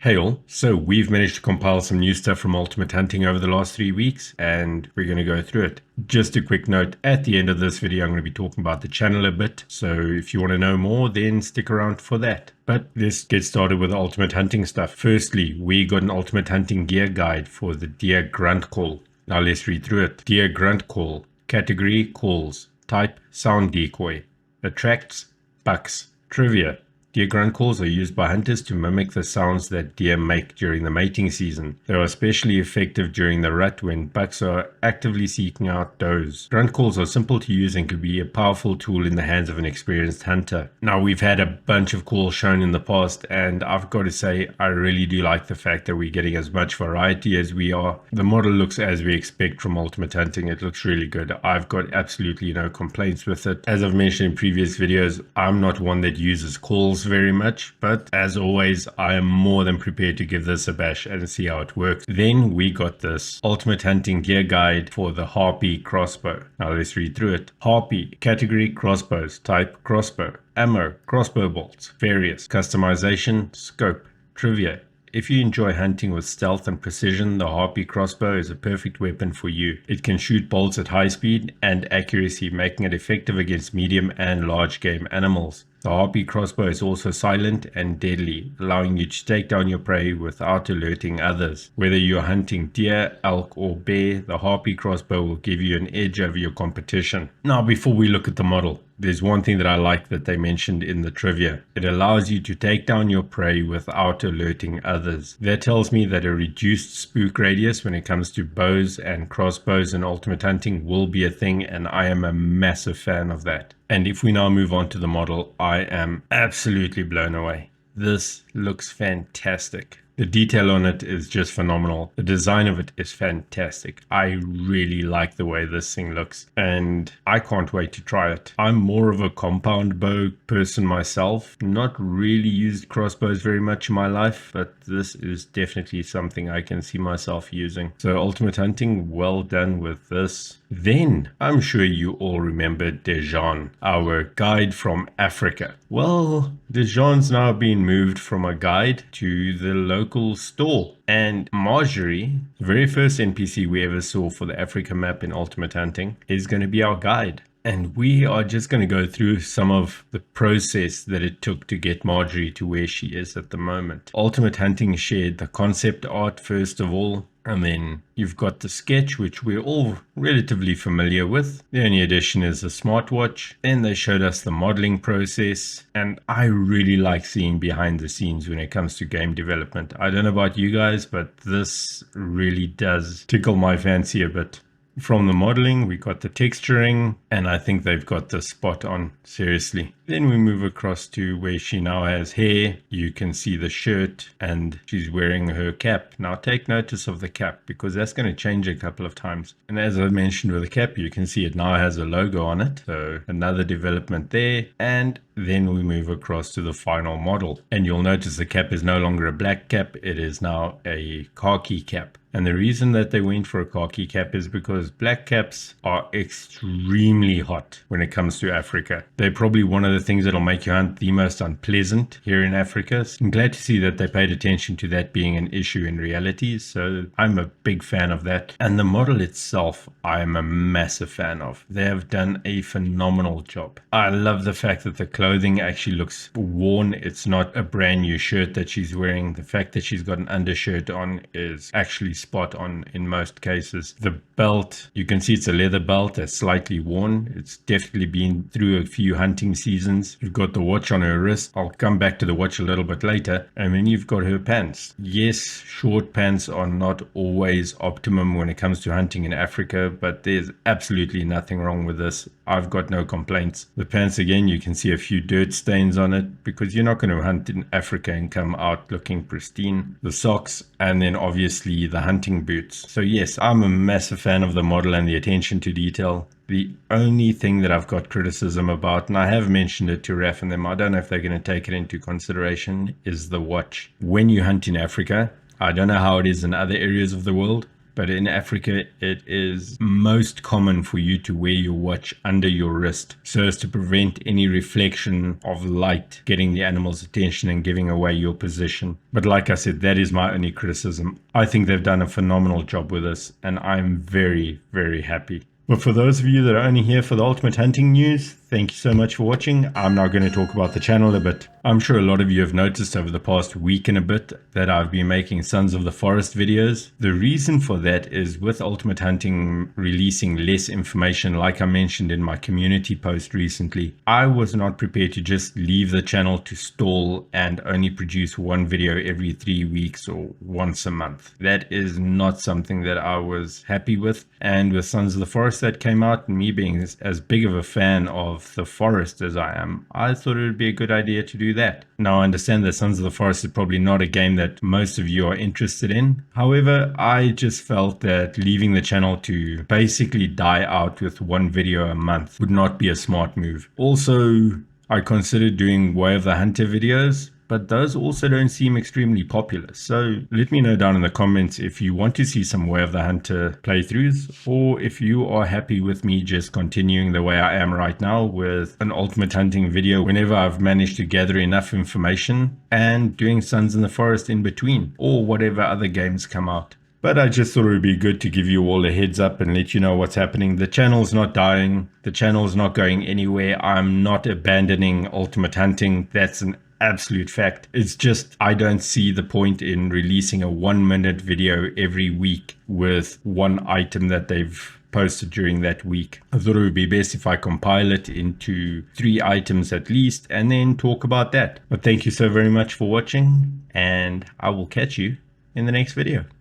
Hey all, so we've managed to compile some new stuff from Ultimate Hunting over the last 3 weeks, and we're going to go through it. Just a quick note, at the end of this video I'm going to be talking about the channel a bit, so if you want to know more then stick around for that. But let's get started with the Ultimate Hunting stuff. Firstly, we got an Ultimate Hunting gear guide for the deer grunt call. Now let's read through it. Deer grunt call. Category: calls. Type: sound decoy. Attracts: bucks. Trivia: deer grunt calls are used by hunters to mimic the sounds that deer make during the mating season. They are especially effective during the rut when bucks are actively seeking out does. Grunt calls are simple to use and could be a powerful tool in the hands of an experienced hunter. Now, we've had a bunch of calls shown in the past, and I've got to say I really do like the fact that we're getting as much variety as we are. The model looks as we expect from Ultimate Hunting. It looks really good. I've got absolutely no complaints with it. As I've mentioned in previous videos, I'm not one that uses calls very much, but as always I am more than prepared to give this a bash and see how it works. Then we got this Ultimate Hunting gear guide for the Harpy crossbow. Now let's read through it. Harpy. Category: crossbows. Type: crossbow. Ammo: crossbow bolts. Various. Customization: scope. Trivia: if you enjoy hunting with stealth and precision, the Harpy crossbow is a perfect weapon for you. It can shoot bolts at high speed and accuracy, making it effective against medium and large game animals. The Harpy crossbow is also silent and deadly, allowing you to take down your prey without alerting others. Whether you're hunting deer, elk, or bear, the Harpy crossbow will give you an edge over your competition. Now, before we look at the model, there's one thing that I like that they mentioned in the trivia. It allows you to take down your prey without alerting others. That tells me that a reduced spook radius when it comes to bows and crossbows in Ultimate Hunting will be a thing, and I am a massive fan of that. And if we now move on to the model, I am absolutely blown away. This looks fantastic. The detail on it is just phenomenal. The design of it is fantastic. I really like the way this thing looks, and I can't wait to try it. I'm more of a compound bow person myself. Not really used crossbows very much in my life, but this is definitely something I can see myself using. So Ultimate Hunting, well done with this. Then, I'm sure you all remember Dejan, our guide from Africa. Well, Dejan's now been moved from a guide to the local store. And Marjorie, the very first NPC we ever saw for the Africa map in Ultimate Hunting, is going to be our guide. And we are just going to go through some of the process that it took to get Marjorie to where she is at the moment. Ultimate Hunting shared the concept art first of all, and then you've got the sketch, which we're all relatively familiar with. The only addition is a smartwatch. Then they showed us the modeling process, and I really like seeing behind the scenes when it comes to game development. I don't know about you guys, but this really does tickle my fancy a bit. From the modeling, we got the texturing, and I think they've got this spot on, seriously. Then we move across to where she now has hair. You can see the shirt, and she's wearing her cap. Now take notice of the cap, because that's going to change a couple of times. And as I mentioned with the cap, you can see it now has a logo on it, so another development there. And then we move across to the final model, and you'll notice the cap is no longer a black cap, it is now a khaki cap. And the reason that they went for a khaki cap is because black caps are extremely hot when it comes to Africa. They're probably one of the things that'll make you hunt the most unpleasant here in Africa. So I'm glad to see that they paid attention to that being an issue in reality. So I'm a big fan of that. And the model itself, I am a massive fan of. They have done a phenomenal job. I love the fact that the clothing actually looks worn. It's not a brand new shirt that she's wearing. The fact that she's got an undershirt on is actually spot on in most cases. The belt, you can see it's a leather belt that's slightly worn. It's definitely been through a few hunting seasons. You've got the watch on her wrist. I'll come back to the watch a little bit later. And then you've got her pants. Yes, short pants are not always optimum when it comes to hunting in Africa, but there's absolutely nothing wrong with this. I've got no complaints. The pants, again, you can see a few dirt stains on it because you're not going to hunt in Africa and come out looking pristine. The socks, and then obviously the hunting boots. So yes, I'm a massive fan of the model and the attention to detail. The only thing that I've got criticism about, and I have mentioned it to Raf and them, I don't know if they're going to take it into consideration, is the watch. When you hunt in Africa, I don't know how it is in other areas of the world, but in Africa it is most common for you to wear your watch under your wrist so as to prevent any reflection of light getting the animal's attention and giving away your position. But like I said, that is my only criticism. I think they've done a phenomenal job with this, and I'm very, very happy. But for those of you that are only here for the Ultimate Hunting news, thank you so much for watching. I'm now going to talk about the channel a bit. I'm sure a lot of you have noticed over the past week and a bit that I've been making Sons of the Forest videos. The reason for that is with Ultimate Hunting releasing less information, like I mentioned in my community post recently, I was not prepared to just leave the channel to stall and only produce one video every 3 weeks or once a month. That is not something that I was happy with. And with Sons of the Forest that came out, and me being as big of a fan of the forest as I am, I thought it would be a good idea to do that. Now I understand that Sons of the Forest is probably not a game that most of you are interested in. However, I just felt that leaving the channel to basically die out with one video a month would not be a smart move. Also, I considered doing Way of the Hunter videos, but those also don't seem extremely popular. So let me know down in the comments if you want to see some Way of the Hunter playthroughs, or if you are happy with me just continuing the way I am right now with an Ultimate Hunting video whenever I've managed to gather enough information, and doing Sons in the Forest in between, or whatever other games come out. But I just thought it would be good to give you all a heads up and let you know what's happening. The channel's not dying. The channel's not going anywhere. I'm not abandoning Ultimate Hunting. That's an absolute fact. It's just I don't see the point in releasing a 1-minute video every week with one item that they've posted during that week. I thought it would be best if I compile it into 3 items at least and then talk about that. But thank you so very much for watching, and I will catch you in the next video.